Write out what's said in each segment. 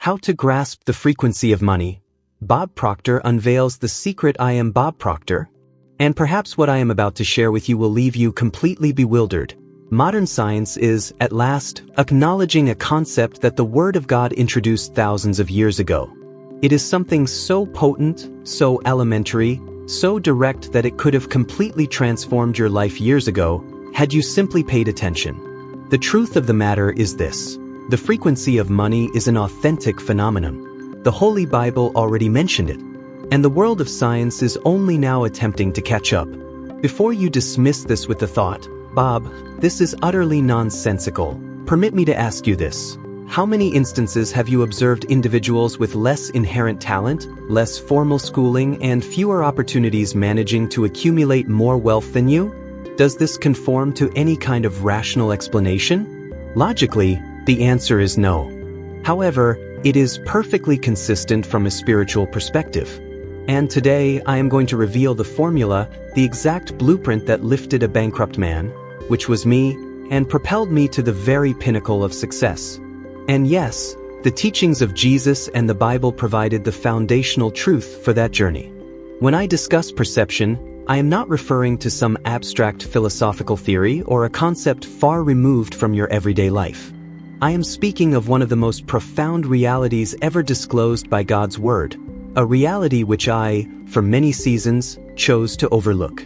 How to Grasp the Frequency of Money. Bob Proctor unveils the secret. I am Bob Proctor, and perhaps what I am about to share with you will leave you completely bewildered. Modern science is, at last, acknowledging a concept that the Word of God introduced thousands of years ago. It is something so potent, so elementary, so direct that it could have completely transformed your life years ago, had you simply paid attention. The truth of the matter is this: the frequency of money is an authentic phenomenon. The Holy Bible already mentioned it, and the world of science is only now attempting to catch up. Before you dismiss this with the thought, "Bob, this is utterly nonsensical," permit me to ask you this. How many instances have you observed individuals with less inherent talent, less formal schooling, and fewer opportunities managing to accumulate more wealth than you? Does this conform to any kind of rational explanation? Logically, the answer is no. However, it is perfectly consistent from a spiritual perspective. And today, I am going to reveal the formula, the exact blueprint that lifted a bankrupt man, which was me, and propelled me to the very pinnacle of success. And yes, the teachings of Jesus and the Bible provided the foundational truth for that journey. When I discuss perception, I am not referring to some abstract philosophical theory or a concept far removed from your everyday life. I am speaking of one of the most profound realities ever disclosed by God's Word, a reality which I, for many seasons, chose to overlook.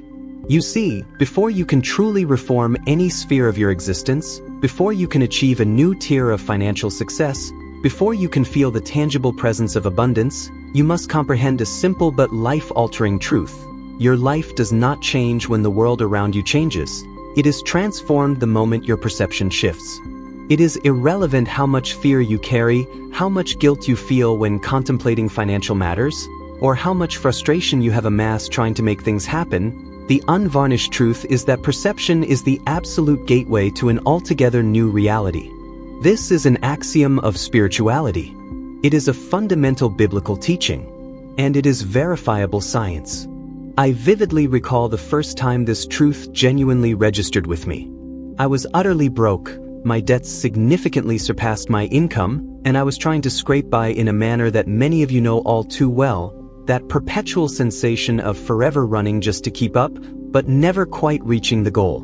You see, before you can truly reform any sphere of your existence, before you can achieve a new tier of financial success, before you can feel the tangible presence of abundance, you must comprehend a simple but life-altering truth. Your life does not change when the world around you changes. It is transformed the moment your perception shifts. It is irrelevant how much fear you carry, how much guilt you feel when contemplating financial matters, or how much frustration you have amassed trying to make things happen. The unvarnished truth is that perception is the absolute gateway to an altogether new reality. This is an axiom of spirituality. It is a fundamental biblical teaching, and it is verifiable science. I vividly recall the first time this truth genuinely registered with me. I was utterly broke. My debts significantly surpassed my income, and I was trying to scrape by in a manner that many of you know all too well, that perpetual sensation of forever running just to keep up, but never quite reaching the goal.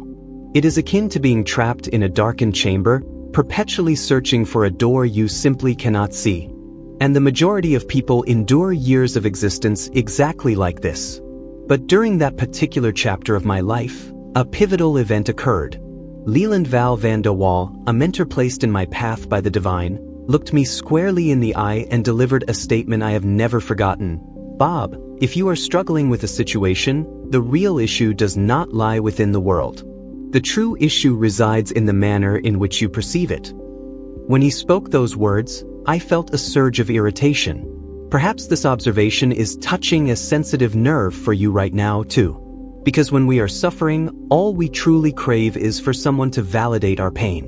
It is akin to being trapped in a darkened chamber, perpetually searching for a door you simply cannot see. And the majority of people endure years of existence exactly like this. But during that particular chapter of my life, a pivotal event occurred. Leland Val van de Waal, a mentor placed in my path by the divine, looked me squarely in the eye and delivered a statement I have never forgotten. "Bob, if you are struggling with a situation, the real issue does not lie within the world. The true issue resides in the manner in which you perceive it." When he spoke those words, I felt a surge of irritation. Perhaps this observation is touching a sensitive nerve for you right now, too. Because when we are suffering, all we truly crave is for someone to validate our pain.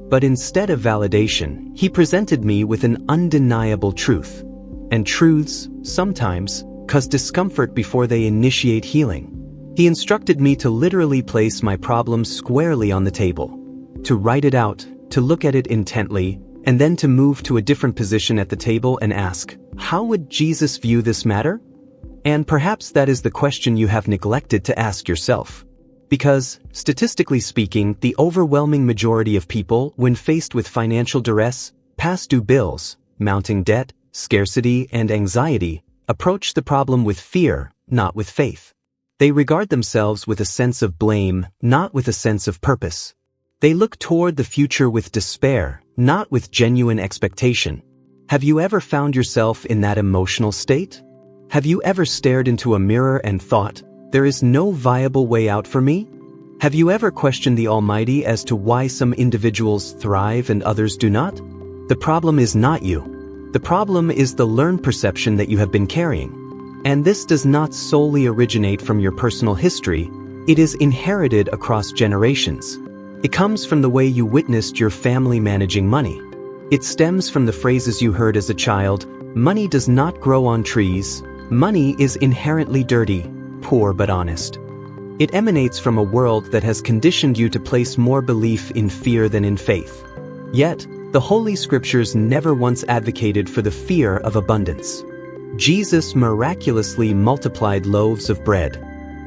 But instead of validation, he presented me with an undeniable truth. And truths, sometimes, cause discomfort before they initiate healing. He instructed me to literally place my problems squarely on the table, to write it out, to look at it intently, and then to move to a different position at the table and ask, how would Jesus view this matter? And perhaps that is the question you have neglected to ask yourself. Because, statistically speaking, the overwhelming majority of people, when faced with financial duress, past due bills, mounting debt, scarcity, and anxiety, approach the problem with fear, not with faith. They regard themselves with a sense of blame, not with a sense of purpose. They look toward the future with despair, not with genuine expectation. Have you ever found yourself in that emotional state? Have you ever stared into a mirror and thought, there is no viable way out for me? Have you ever questioned the Almighty as to why some individuals thrive and others do not? The problem is not you. The problem is the learned perception that you have been carrying. And this does not solely originate from your personal history, it is inherited across generations. It comes from the way you witnessed your family managing money. It stems from the phrases you heard as a child, "Money does not grow on trees," "Money is inherently dirty, poor but honest." It emanates from a world that has conditioned you to place more belief in fear than in faith. Yet, The Holy Scriptures never once advocated for the fear of abundance. Jesus miraculously multiplied loaves of bread.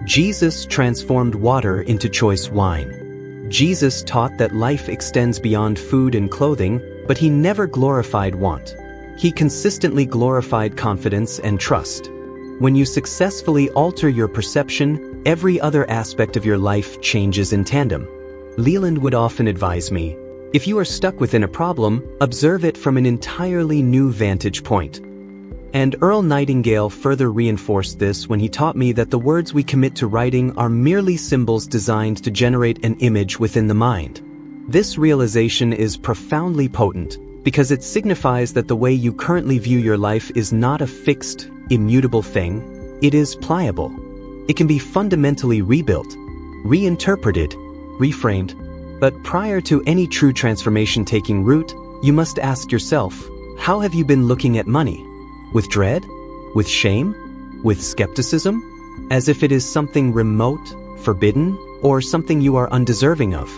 Jesus transformed water into choice wine. Jesus taught that life extends beyond food and clothing, but he never glorified want. He consistently glorified confidence and trust. When you successfully alter your perception, every other aspect of your life changes in tandem. Leland would often advise me, if you are stuck within a problem, observe it from an entirely new vantage point. And Earl Nightingale further reinforced this when he taught me that the words we commit to writing are merely symbols designed to generate an image within the mind. This realization is profoundly potent because it signifies that the way you currently view your life is not a fixed, immutable thing. It is pliable. It can be fundamentally rebuilt, reinterpreted, reframed. But prior to any true transformation taking root, you must ask yourself, how have you been looking at money? With dread? With shame? With skepticism? As if it is something remote, forbidden, or something you are undeserving of?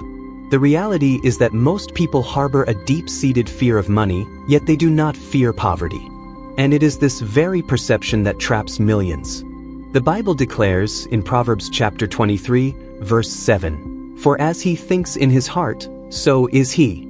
The reality is that most people harbor a deep-seated fear of money, yet they do not fear poverty. And it is this very perception that traps millions. The Bible declares in Proverbs chapter 23, verse 7, "For as he thinks in his heart, so is he."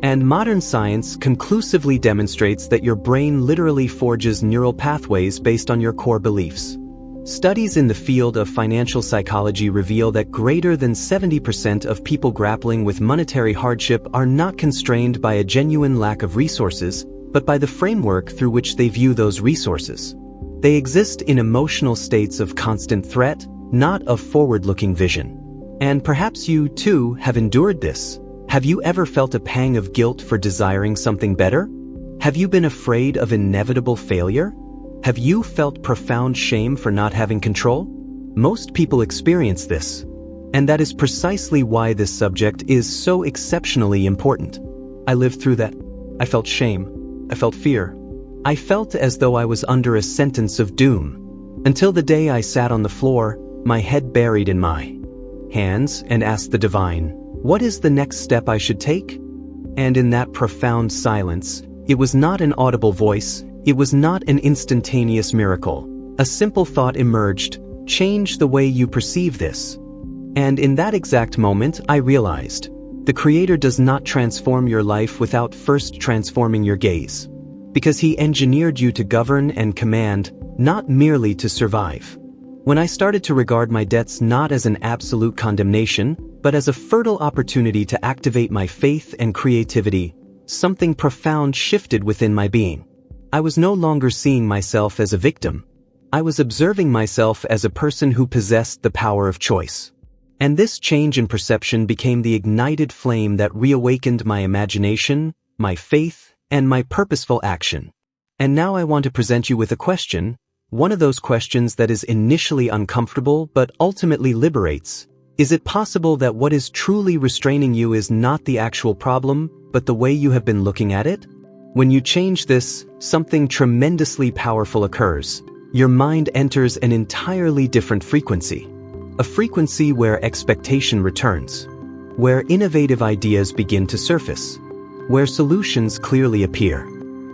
And modern science conclusively demonstrates that your brain literally forges neural pathways based on your core beliefs. Studies in the field of financial psychology reveal that greater than 70% of people grappling with monetary hardship are not constrained by a genuine lack of resources, but by the framework through which they view those resources. They exist in emotional states of constant threat, not of forward-looking vision. And perhaps you, too, have endured this. Have you ever felt a pang of guilt for desiring something better? Have you been afraid of inevitable failure? Have you felt profound shame for not having control? Most people experience this. And that is precisely why this subject is so exceptionally important. I lived through that. I felt shame. I felt fear. I felt as though I was under a sentence of doom. Until the day I sat on the floor, my head buried in my hands, and asked the divine, what is the next step I should take? And in that profound silence, it was not an audible voice, it was not an instantaneous miracle. A simple thought emerged, change the way you perceive this. And in that exact moment, I realized, the Creator does not transform your life without first transforming your gaze. Because He engineered you to govern and command, not merely to survive. When I started to regard my debts not as an absolute condemnation, but as a fertile opportunity to activate my faith and creativity, something profound shifted within my being. I was no longer seeing myself as a victim. I was observing myself as a person who possessed the power of choice. And this change in perception became the ignited flame that reawakened my imagination, my faith, and my purposeful action. And now I want to present you with a question, one of those questions that is initially uncomfortable but ultimately liberates. Is it possible that what is truly restraining you is not the actual problem, but the way you have been looking at it? When you change this, something tremendously powerful occurs. Your mind enters an entirely different frequency. A frequency where expectation returns, where innovative ideas begin to surface, where solutions clearly appear,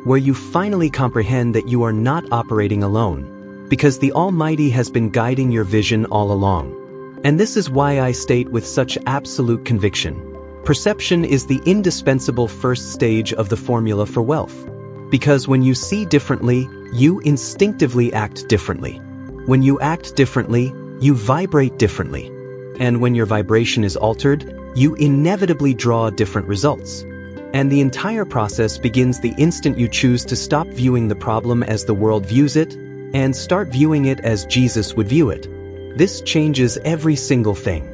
where you finally comprehend that you are not operating alone, because the Almighty has been guiding your vision all along. And this is why I state with such absolute conviction, perception is the indispensable first stage of the formula for wealth. Because when you see differently, you instinctively act differently. When you act differently, you vibrate differently. And when your vibration is altered, you inevitably draw different results. And the entire process begins the instant you choose to stop viewing the problem as the world views it, and start viewing it as Jesus would view it. This changes every single thing.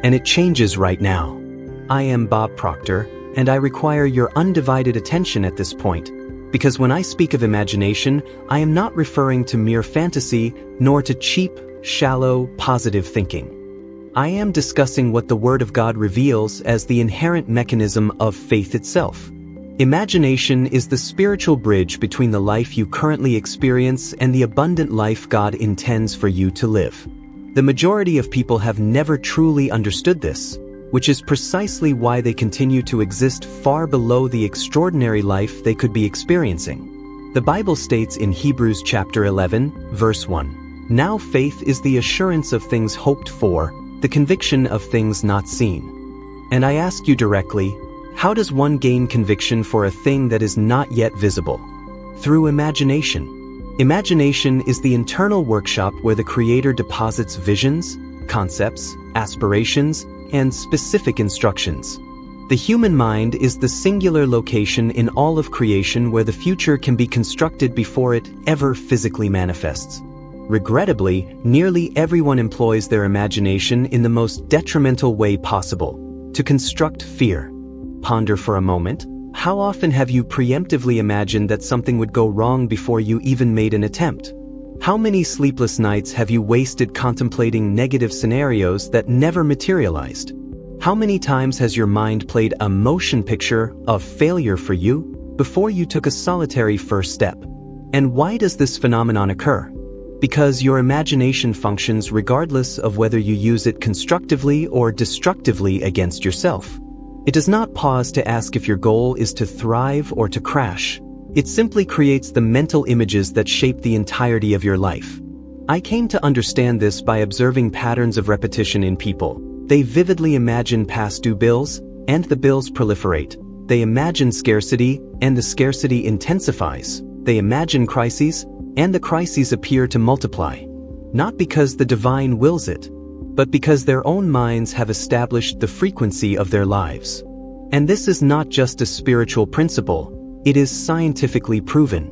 And it changes right now. I am Bob Proctor, and I require your undivided attention at this point, because when I speak of imagination, I am not referring to mere fantasy, nor to cheap, shallow, positive thinking. I am discussing what the Word of God reveals as the inherent mechanism of faith itself. Imagination is the spiritual bridge between the life you currently experience and the abundant life God intends for you to live. The majority of people have never truly understood this. which is precisely why they continue to exist far below the extraordinary life they could be experiencing. The Bible states in Hebrews chapter 11, verse 1, "Now faith is the assurance of things hoped for, the conviction of things not seen." And I ask you directly, how does one gain conviction for a thing that is not yet visible? Through imagination. Imagination is the internal workshop where the Creator deposits visions, concepts, aspirations, and specific instructions. The human mind is the singular location in all of creation where the future can be constructed before it ever physically manifests. Regrettably, nearly everyone employs their imagination in the most detrimental way possible, to construct fear. Ponder for a moment. How often have you preemptively imagined that something would go wrong before you even made an attempt? How many sleepless nights have you wasted contemplating negative scenarios that never materialized? How many times has your mind played a motion picture of failure for you before you took a solitary first step? And why does this phenomenon occur? Because your imagination functions regardless of whether you use it constructively or destructively against yourself. It does not pause to ask if your goal is to thrive or to crash. It simply creates the mental images that shape the entirety of your life. I came to understand this by observing patterns of repetition in people. They vividly imagine past due bills, and the bills proliferate. They imagine scarcity, and the scarcity intensifies. They imagine crises, and the crises appear to multiply. Not because the divine wills it, but because their own minds have established the frequency of their lives. And this is not just a spiritual principle, it is scientifically proven.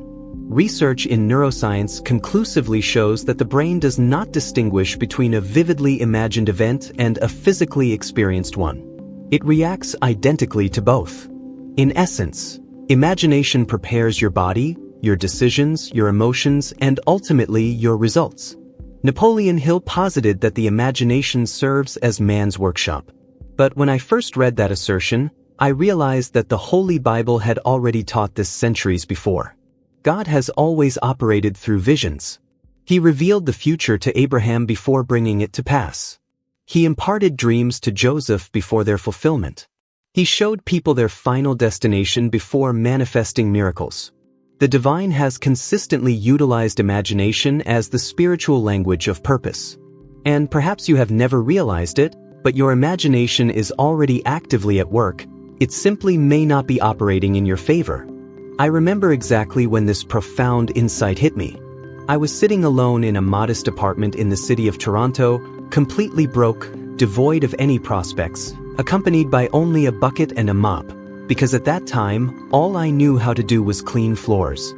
Research in neuroscience conclusively shows that the brain does not distinguish between a vividly imagined event and a physically experienced one. It reacts identically to both. In essence, imagination prepares your body, your decisions, your emotions, and ultimately your results. Napoleon Hill posited that the imagination serves as man's workshop. But when I first read that assertion, I realized that the Holy Bible had already taught this centuries before. God has always operated through visions. He revealed the future to Abraham before bringing it to pass. He imparted dreams to Joseph before their fulfillment. He showed people their final destination before manifesting miracles. The divine has consistently utilized imagination as the spiritual language of purpose. And perhaps you have never realized it, but your imagination is already actively at work. It simply may not be operating in your favor. I remember exactly when this profound insight hit me. I was sitting alone in a modest apartment in the city of Toronto, completely broke, devoid of any prospects, accompanied by only a bucket and a mop. Because at that time, all I knew how to do was clean floors.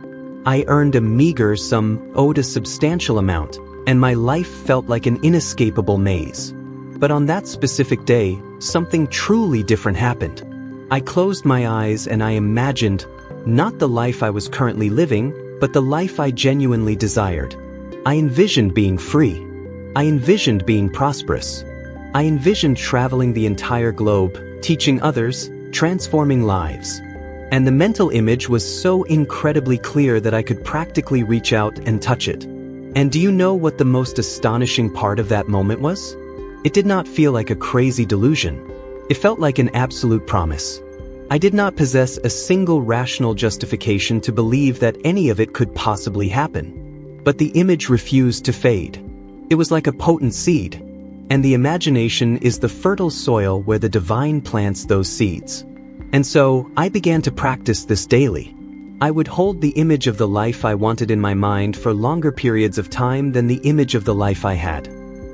I earned a meager sum, owed a substantial amount, and my life felt like an inescapable maze. But on that specific day, something truly different happened. I closed my eyes and I imagined, not the life I was currently living, but the life I genuinely desired. I envisioned being free. I envisioned being prosperous. I envisioned traveling the entire globe, teaching others, transforming lives. And the mental image was so incredibly clear that I could practically reach out and touch it. And do you know what the most astonishing part of that moment was? It did not feel like a crazy delusion. It felt like an absolute promise. I did not possess a single rational justification to believe that any of it could possibly happen. But the image refused to fade. It was like a potent seed. And the imagination is the fertile soil where the divine plants those seeds. And so, I began to practice this daily. I would hold the image of the life I wanted in my mind for longer periods of time than the image of the life I had.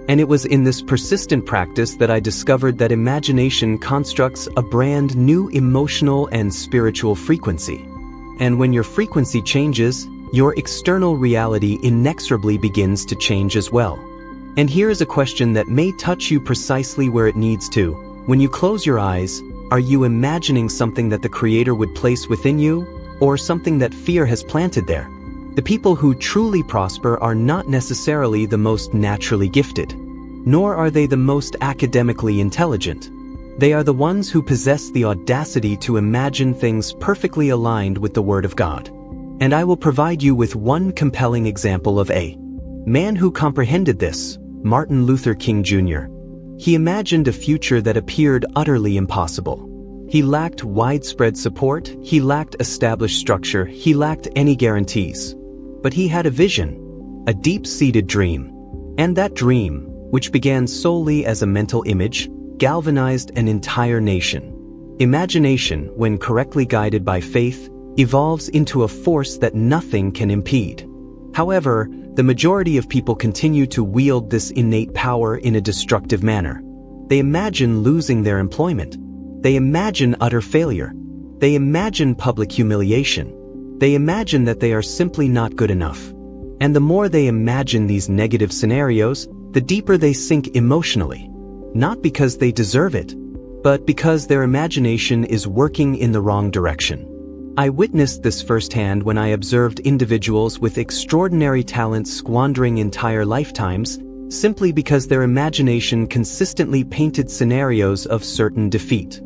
And it was in this persistent practice that I discovered that imagination constructs a brand new emotional and spiritual frequency. And when your frequency changes, your external reality inexorably begins to change as well. And here is a question that may touch you precisely where it needs to. When you close your eyes, are you imagining something that the Creator would place within you, or something that fear has planted there? The people who truly prosper are not necessarily the most naturally gifted, nor are they the most academically intelligent. They are the ones who possess the audacity to imagine things perfectly aligned with the Word of God. And I will provide you with one compelling example of a man who comprehended this. Martin Luther King Jr. He imagined a future that appeared utterly impossible. He lacked widespread support, he lacked established structure, he lacked any guarantees. But he had a vision, a deep-seated dream. And that dream, which began solely as a mental image, galvanized an entire nation. Imagination, when correctly guided by faith, evolves into a force that nothing can impede. However, the majority of people continue to wield this innate power in a destructive manner. They imagine losing their employment. They imagine utter failure. They imagine public humiliation. They imagine that they are simply not good enough. And the more they imagine these negative scenarios, the deeper they sink emotionally. Not because they deserve it, but because their imagination is working in the wrong direction. I witnessed this firsthand when I observed individuals with extraordinary talents squandering entire lifetimes simply because their imagination consistently painted scenarios of certain defeat.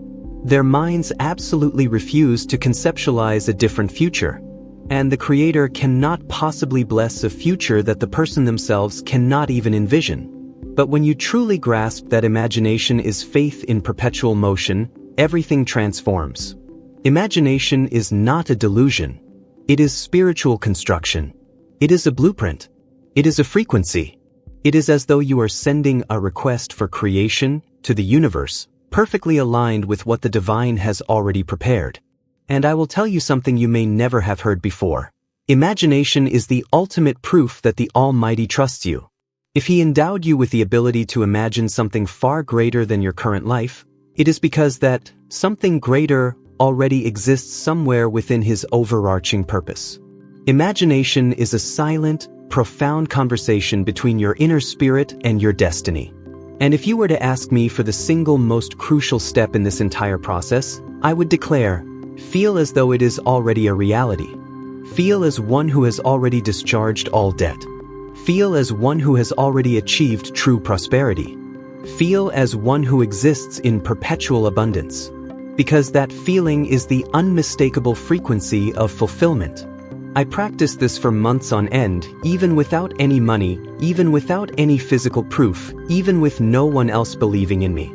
Their minds absolutely refused to conceptualize a different future. And the Creator cannot possibly bless a future that the person themselves cannot even envision. But when you truly grasp that imagination is faith in perpetual motion, everything transforms. Imagination is not a delusion. It is spiritual construction. It is a blueprint. It is a frequency. It is as though you are sending a request for creation to the universe, perfectly aligned with what the divine has already prepared. And I will tell you something you may never have heard before. Imagination is the ultimate proof that the Almighty trusts you. If He endowed you with the ability to imagine something far greater than your current life, it is because that something greater already exists somewhere within His overarching purpose. Imagination is a silent, profound conversation between your inner spirit and your destiny. And if you were to ask me for the single most crucial step in this entire process, I would declare, feel as though it is already a reality. Feel as one who has already discharged all debt. Feel as one who has already achieved true prosperity. Feel as one who exists in perpetual abundance. Because that feeling is the unmistakable frequency of fulfillment. I practiced this for months on end, even without any money, even without any physical proof, even with no one else believing in me.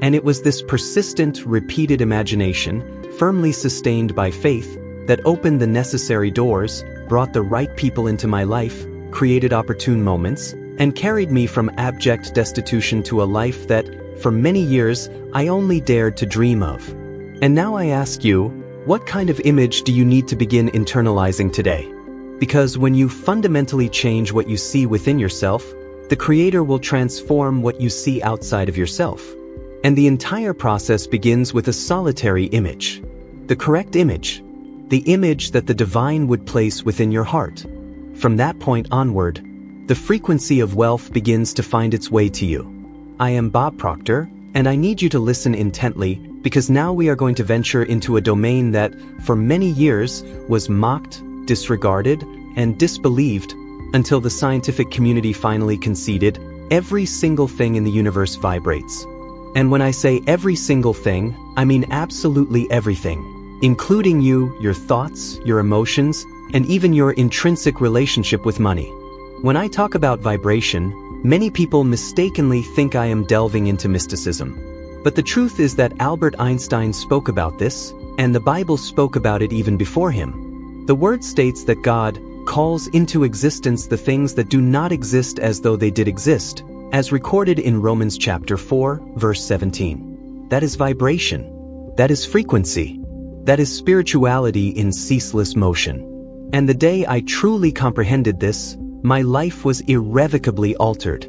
And it was this persistent, repeated imagination, firmly sustained by faith, that opened the necessary doors, brought the right people into my life, created opportune moments, and carried me from abject destitution to a life that, for many years, I only dared to dream of. And now I ask you, what kind of image do you need to begin internalizing today? Because when you fundamentally change what you see within yourself, the Creator will transform what you see outside of yourself. And the entire process begins with a solitary image. The correct image. The image that the divine would place within your heart. From that point onward, the frequency of wealth begins to find its way to you. I am Bob Proctor, and I need you to listen intently, because now we are going to venture into a domain that, for many years, was mocked, disregarded, and disbelieved until the scientific community finally conceded every single thing in the universe vibrates. And when I say every single thing, I mean absolutely everything, including you, your thoughts, your emotions, and even your intrinsic relationship with money. When I talk about vibration, many people mistakenly think I am delving into mysticism. But the truth is that Albert Einstein spoke about this, and the Bible spoke about it even before him. The word states that God calls into existence the things that do not exist as though they did exist, as recorded in Romans chapter 4, verse 17. That is vibration. That is frequency. That is spirituality in ceaseless motion. And the day I truly comprehended this, my life was irrevocably altered.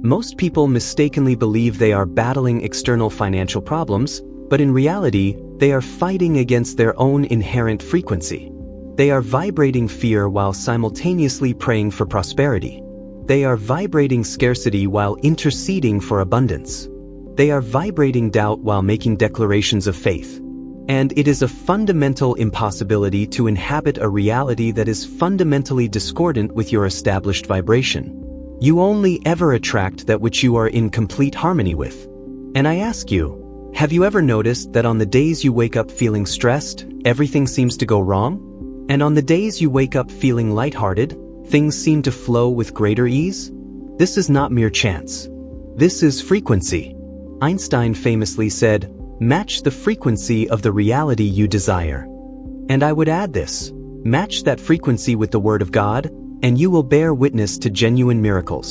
Most people mistakenly believe they are battling external financial problems, but in reality, they are fighting against their own inherent frequency. They are vibrating fear while simultaneously praying for prosperity. They are vibrating scarcity while interceding for abundance. They are vibrating doubt while making declarations of faith. And it is a fundamental impossibility to inhabit a reality that is fundamentally discordant with your established vibration. You only ever attract that which you are in complete harmony with. And I ask you, have you ever noticed that on the days you wake up feeling stressed, everything seems to go wrong? And on the days you wake up feeling lighthearted, things seem to flow with greater ease? This is not mere chance. This is frequency. Einstein famously said, "Match the frequency of the reality you desire." And I would add this: match that frequency with the Word of God, and you will bear witness to genuine miracles.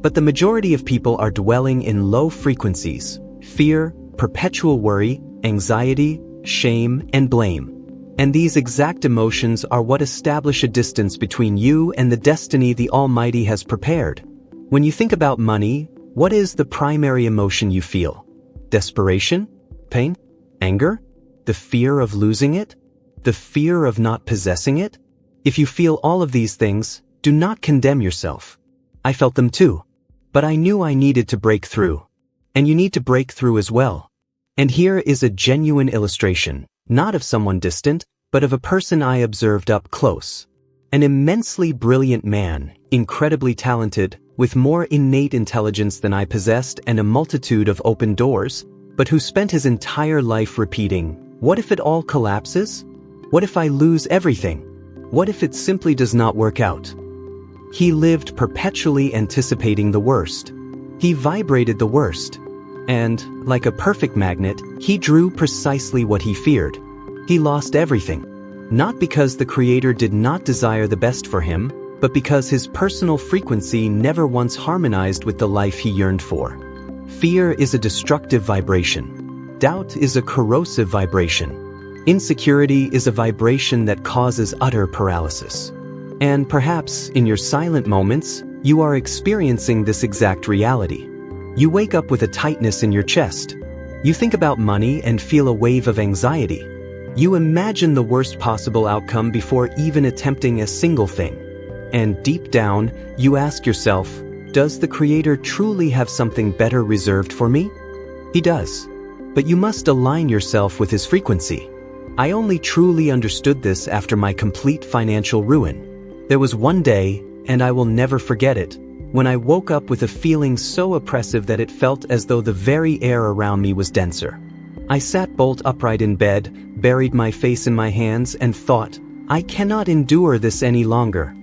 But the majority of people are dwelling in low frequencies: fear, perpetual worry, anxiety, shame, and blame. And these exact emotions are what establish a distance between you and the destiny the Almighty has prepared. When you think about money, what is the primary emotion you feel? Desperation? Pain? Anger? The fear of losing it? The fear of not possessing it? If you feel all of these things, do not condemn yourself. I felt them too. But I knew I needed to break through. And you need to break through as well. And here is a genuine illustration, not of someone distant, but of a person I observed up close. An immensely brilliant man, incredibly talented, with more innate intelligence than I possessed and a multitude of open doors, but who spent his entire life repeating, "What if it all collapses? What if I lose everything? What if it simply does not work out?" He lived perpetually anticipating the worst. He vibrated the worst. And, like a perfect magnet, he drew precisely what he feared. He lost everything. Not because the Creator did not desire the best for him, but because his personal frequency never once harmonized with the life he yearned for. Fear is a destructive vibration. Doubt is a corrosive vibration. Insecurity is a vibration that causes utter paralysis. And perhaps, in your silent moments, you are experiencing this exact reality. You wake up with a tightness in your chest. You think about money and feel a wave of anxiety. You imagine the worst possible outcome before even attempting a single thing. And deep down, you ask yourself, does the Creator truly have something better reserved for me? He does. But you must align yourself with His frequency. I only truly understood this after my complete financial ruin. There was one day, and I will never forget it, when I woke up with a feeling so oppressive that it felt as though the very air around me was denser. I sat bolt upright in bed, buried my face in my hands, and thought, I cannot endure this any longer.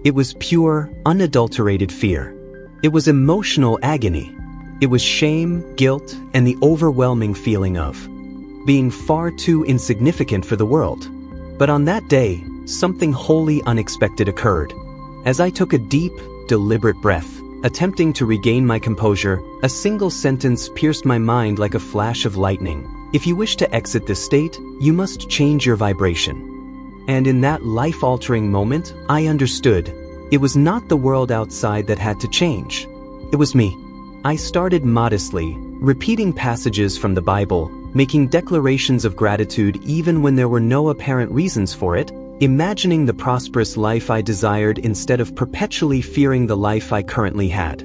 It was pure, unadulterated fear. It was emotional agony. It was shame, guilt, and the overwhelming feeling of being far too insignificant for the world. But on that day, something wholly unexpected occurred. As I took a deep, deliberate breath, attempting to regain my composure, a single sentence pierced my mind like a flash of lightning. If you wish to exit this state, you must change your vibration. And in that life-altering moment, I understood. It was not the world outside that had to change. It was me. I started modestly, repeating passages from the Bible, making declarations of gratitude even when there were no apparent reasons for it, imagining the prosperous life I desired instead of perpetually fearing the life I currently had.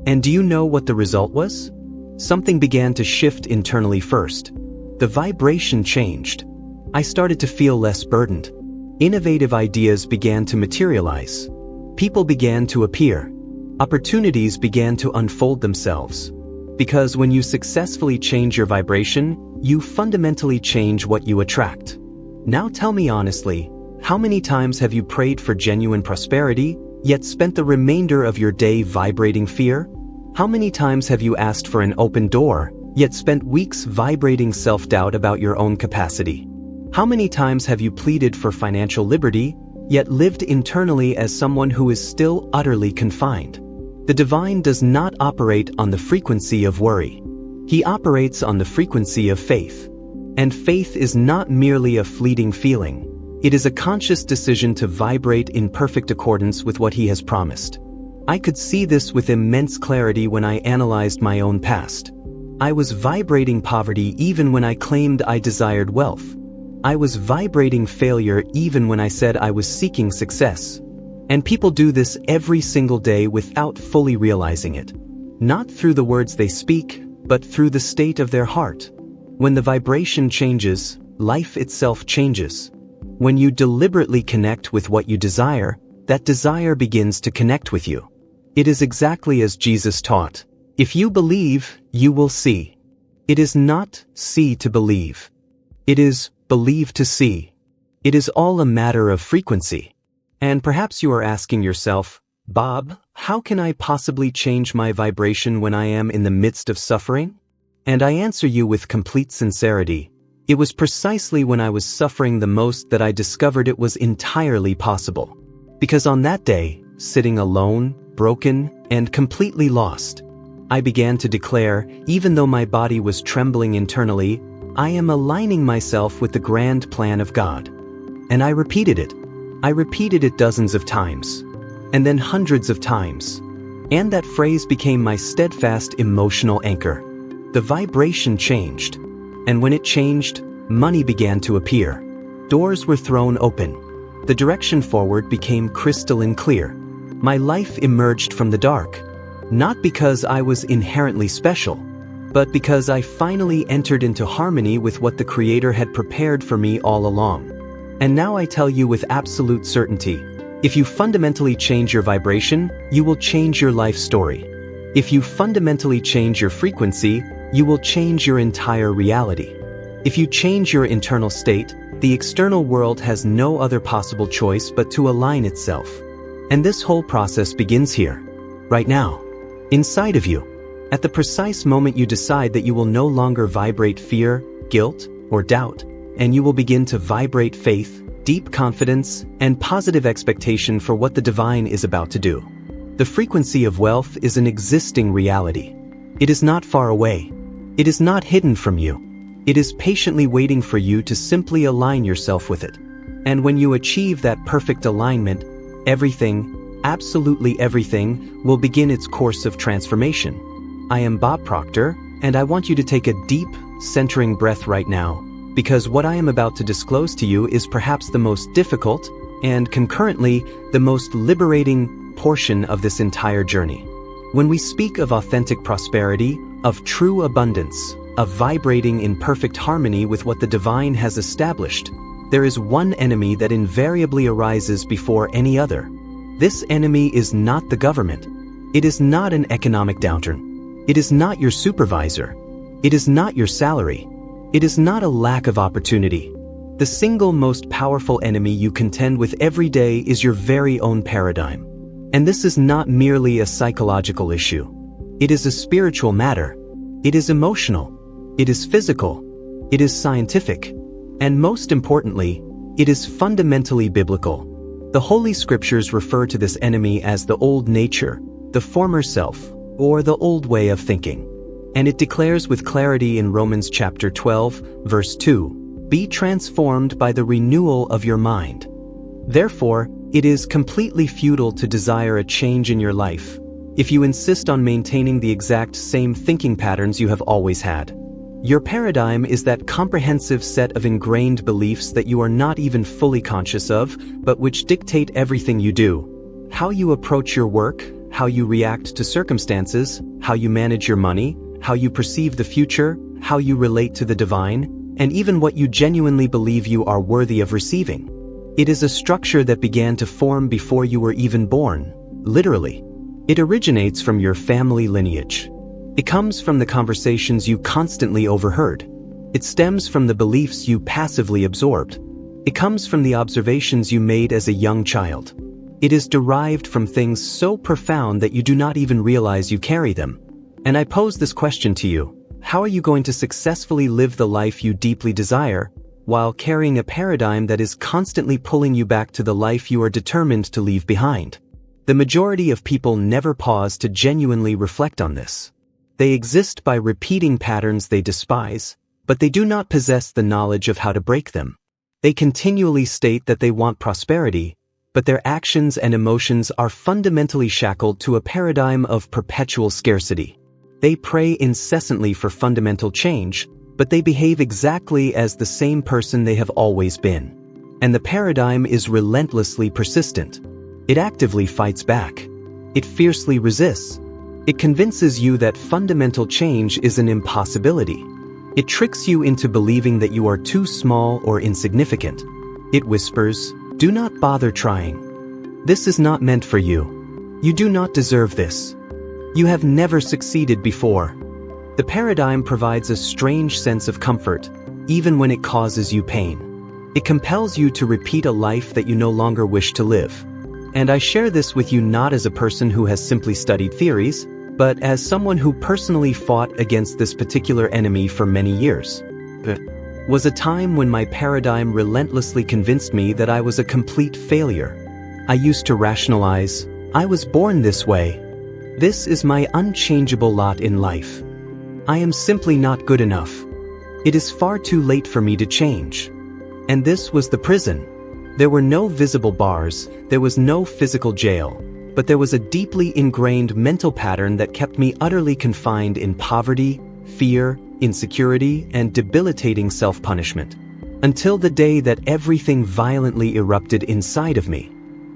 And do you know what the result was? Something began to shift internally first. The vibration changed. I started to feel less burdened. Innovative ideas began to materialize. People began to appear. Opportunities began to unfold themselves. Because when you successfully change your vibration, you fundamentally change what you attract. Now tell me honestly, how many times have you prayed for genuine prosperity, yet spent the remainder of your day vibrating fear? How many times have you asked for an open door, yet spent weeks vibrating self-doubt about your own capacity? How many times have you pleaded for financial liberty, yet lived internally as someone who is still utterly confined? The divine does not operate on the frequency of worry. He operates on the frequency of faith. And faith is not merely a fleeting feeling. It is a conscious decision to vibrate in perfect accordance with what He has promised. I could see this with immense clarity when I analyzed my own past. I was vibrating poverty even when I claimed I desired wealth. I was vibrating failure even when I said I was seeking success. And people do this every single day without fully realizing it. Not through the words they speak, but through the state of their heart. When the vibration changes, life itself changes. When you deliberately connect with what you desire, that desire begins to connect with you. It is exactly as Jesus taught. If you believe, you will see. It is not see to believe. It is believe to see. It is all a matter of frequency. And perhaps you are asking yourself, Bob, how can I possibly change my vibration when I am in the midst of suffering? And I answer you with complete sincerity. It was precisely when I was suffering the most that I discovered it was entirely possible. Because on that day, sitting alone, broken, and completely lost, I began to declare, even though my body was trembling internally, I am aligning myself with the grand plan of God. And I repeated it. I repeated it dozens of times, and then hundreds of times. And that phrase became my steadfast emotional anchor. The vibration changed. And when it changed, money began to appear. Doors were thrown open. The direction forward became crystalline clear. My life emerged from the dark. Not because I was inherently special, but because I finally entered into harmony with what the Creator had prepared for me all along. And now I tell you with absolute certainty, if you fundamentally change your vibration, you will change your life story. If you fundamentally change your frequency, you will change your entire reality. If you change your internal state, the external world has no other possible choice but to align itself. And this whole process begins here, right now, inside of you. At the precise moment you decide that you will no longer vibrate fear, guilt, or doubt, and you will begin to vibrate faith, deep confidence, and positive expectation for what the divine is about to do. The frequency of wealth is an existing reality. It is not far away. It is not hidden from you. It is patiently waiting for you to simply align yourself with it. And when you achieve that perfect alignment, everything, absolutely everything, will begin its course of transformation. I am Bob Proctor, and I want you to take a deep, centering breath right now, because what I am about to disclose to you is perhaps the most difficult, and concurrently, the most liberating portion of this entire journey. When we speak of authentic prosperity, of true abundance, of vibrating in perfect harmony with what the divine has established, there is one enemy that invariably arises before any other. This enemy is not the government. It is not an economic downturn. It is not your supervisor. It is not your salary. It is not a lack of opportunity. The single most powerful enemy you contend with every day is your very own paradigm. And this is not merely a psychological issue. It is a spiritual matter. It is emotional. It is physical. It is scientific. And most importantly, it is fundamentally biblical. The Holy Scriptures refer to this enemy as the old nature, the former self, or the old way of thinking. And it declares with clarity in Romans chapter 12, verse 2, "Be transformed by the renewal of your mind." Therefore, it is completely futile to desire a change in your life if you insist on maintaining the exact same thinking patterns you have always had. Your paradigm is that comprehensive set of ingrained beliefs that you are not even fully conscious of, but which dictate everything you do. How you approach your work, how you react to circumstances, how you manage your money, how you perceive the future, how you relate to the divine, and even what you genuinely believe you are worthy of receiving. It is a structure that began to form before you were even born, literally. It originates from your family lineage. It comes from the conversations you constantly overheard. It stems from the beliefs you passively absorbed. It comes from the observations you made as a young child. It is derived from things so profound that you do not even realize you carry them. And I pose this question to you: how are you going to successfully live the life you deeply desire while carrying a paradigm that is constantly pulling you back to the life you are determined to leave behind? The majority of people never pause to genuinely reflect on this. They exist by repeating patterns they despise, but they do not possess the knowledge of how to break them. They continually state that they want prosperity, but their actions and emotions are fundamentally shackled to a paradigm of perpetual scarcity. They pray incessantly for fundamental change, but they behave exactly as the same person they have always been. And the paradigm is relentlessly persistent. It actively fights back. It fiercely resists. It convinces you that fundamental change is an impossibility. It tricks you into believing that you are too small or insignificant. It whispers, "Do not bother trying. This is not meant for you. You do not deserve this. You have never succeeded before." The paradigm provides a strange sense of comfort, even when it causes you pain. It compels you to repeat a life that you no longer wish to live. And I share this with you not as a person who has simply studied theories, but as someone who personally fought against this particular enemy for many years. There was a time when my paradigm relentlessly convinced me that I was a complete failure. I used to rationalize, I was born this way. This is my unchangeable lot in life. I am simply not good enough. It is far too late for me to change. And this was the prison. There were no visible bars, there was no physical jail, but there was a deeply ingrained mental pattern that kept me utterly confined in poverty, fear, insecurity, and debilitating self-punishment. Until the day that everything violently erupted inside of me.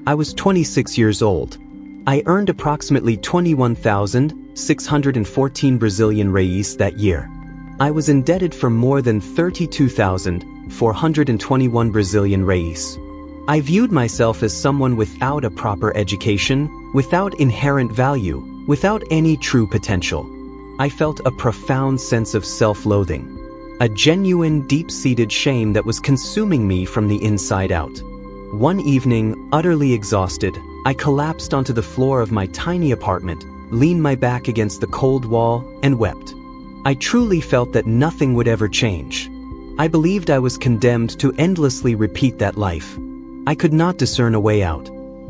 I was 26 years old. I earned approximately 21,614 Brazilian reais that year. I was indebted for more than 32,421 Brazilian reais. I viewed myself as someone without a proper education, without inherent value, without any true potential. I felt a profound sense of self-loathing, a genuine, deep-seated shame that was consuming me from the inside out. One evening, utterly exhausted, I collapsed onto the floor of my tiny apartment, leaned my back against the cold wall, and wept. I truly felt that nothing would ever change. I believed I was condemned to endlessly repeat that life. I could not discern a way out.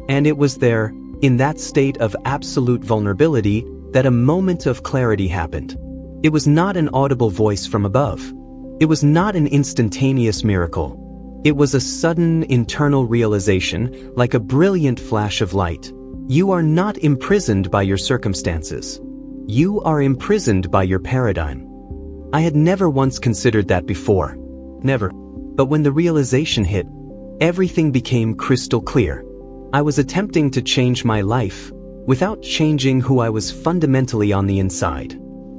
And it was there, in that state of absolute vulnerability, that a moment of clarity happened. It was not an audible voice from above. It was not an instantaneous miracle. It was a sudden internal realization, like a brilliant flash of light. You are not imprisoned by your circumstances. You are imprisoned by your paradigm. I had never once considered that before. Never. But when the realization hit, everything became crystal clear. I was attempting to change my life without changing who I was fundamentally on the inside.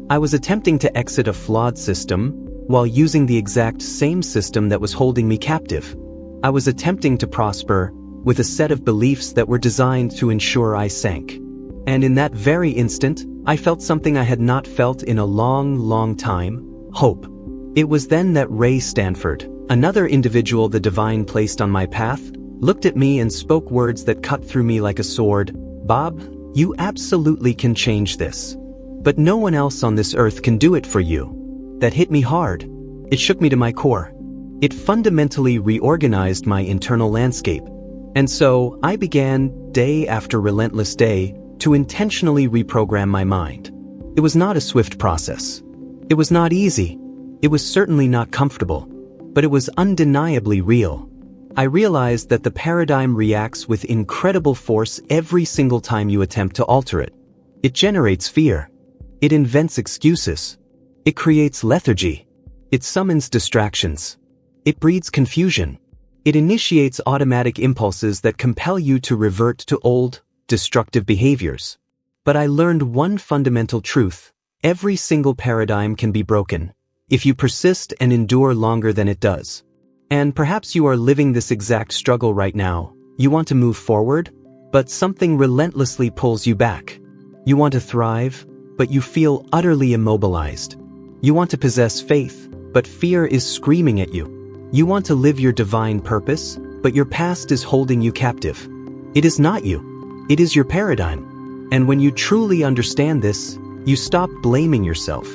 I was attempting to exit a flawed system while using the exact same system that was holding me captive. I was attempting to prosper with a set of beliefs that were designed to ensure I sank. And in that very instant, I felt something I had not felt in a long, long time: hope. It was then that Ray Stanford, another individual the divine placed on my path, looked at me and spoke words that cut through me like a sword. Bob, you absolutely can change this. But no one else on this earth can do it for you. That hit me hard. It shook me to my core. It fundamentally reorganized my internal landscape. And so I began, day after relentless day, to intentionally reprogram my mind. It was not a swift process. It was not easy. It was certainly not comfortable. But it was undeniably real. I realized that the paradigm reacts with incredible force every single time you attempt to alter it. It generates fear. It invents excuses. It creates lethargy. It summons distractions. It breeds confusion. It initiates automatic impulses that compel you to revert to old, destructive behaviors. But I learned one fundamental truth: every single paradigm can be broken, if you persist and endure longer than it does. And perhaps you are living this exact struggle right now. You want to move forward, but something relentlessly pulls you back. You want to thrive, but you feel utterly immobilized. You want to possess faith, but fear is screaming at you. You want to live your divine purpose, but your past is holding you captive. It is not you. It is your paradigm. And when you truly understand this, you stop blaming yourself.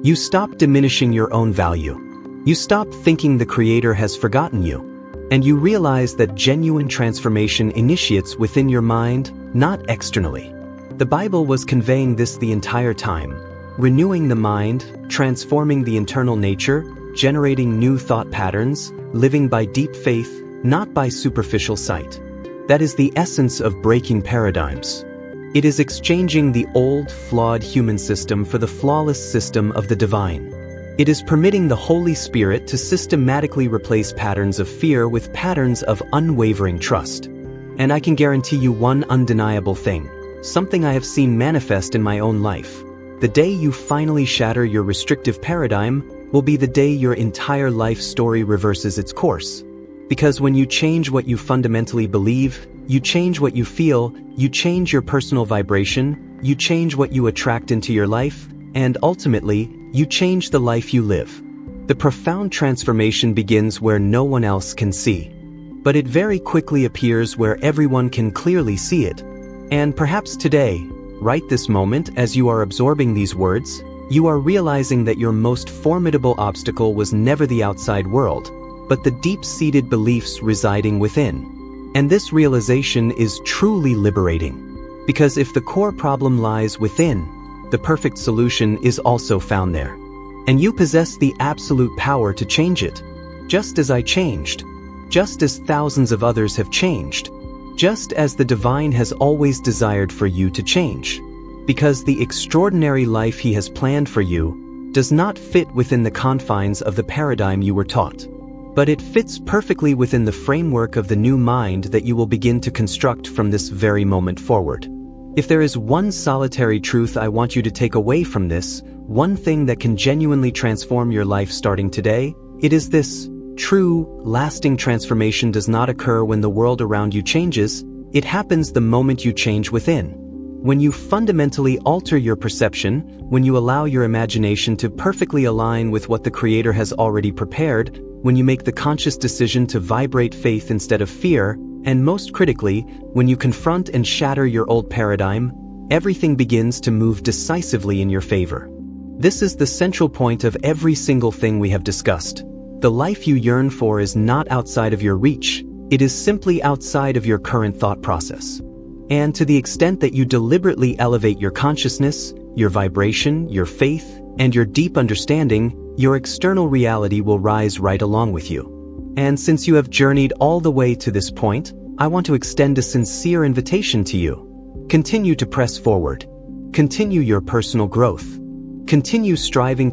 You stop diminishing your own value. You stop thinking the Creator has forgotten you. And you realize that genuine transformation initiates within your mind, not externally. The Bible was conveying this the entire time. Renewing the mind, transforming the internal nature, generating new thought patterns, living by deep faith, not by superficial sight. That is the essence of breaking paradigms. It is exchanging the old, flawed human system for the flawless system of the divine. It is permitting the Holy Spirit to systematically replace patterns of fear with patterns of unwavering trust. And I can guarantee you one undeniable thing, something I have seen manifest in my own life. The day you finally shatter your restrictive paradigm will be the day your entire life story reverses its course. Because when you change what you fundamentally believe, you change what you feel, you change your personal vibration, you change what you attract into your life, and ultimately, you change the life you live. The profound transformation begins where no one else can see. But it very quickly appears where everyone can clearly see it. And perhaps today, Right this moment, as you are absorbing these words, you are realizing that your most formidable obstacle was never the outside world, but the deep-seated beliefs residing within. And this realization is truly liberating, because if the core problem lies within, the perfect solution is also found there. And you possess the absolute power to change it, just as I changed, just as thousands of others have changed, just as the divine has always desired for you to change. Because the extraordinary life he has planned for you does not fit within the confines of the paradigm you were taught, but it fits perfectly within the framework of the new mind that you will begin to construct from this very moment forward. If there is one solitary truth I want you to take away from this, one thing that can genuinely transform your life starting today, it is this: true, lasting transformation does not occur when the world around you changes, it happens the moment you change within. When you fundamentally alter your perception, when you allow your imagination to perfectly align with what the Creator has already prepared, when you make the conscious decision to vibrate faith instead of fear, and most critically, when you confront and shatter your old paradigm, everything begins to move decisively in your favor. This is the central point of every single thing we have discussed. The life you yearn for is not outside of your reach, it is simply outside of your current thought process. And to the extent that you deliberately elevate your consciousness, your vibration, your faith, and your deep understanding, your external reality will rise right along with you. And since you have journeyed all the way to this point, I want to extend a sincere invitation to you. Continue to press forward. Continue your personal growth. Continue striving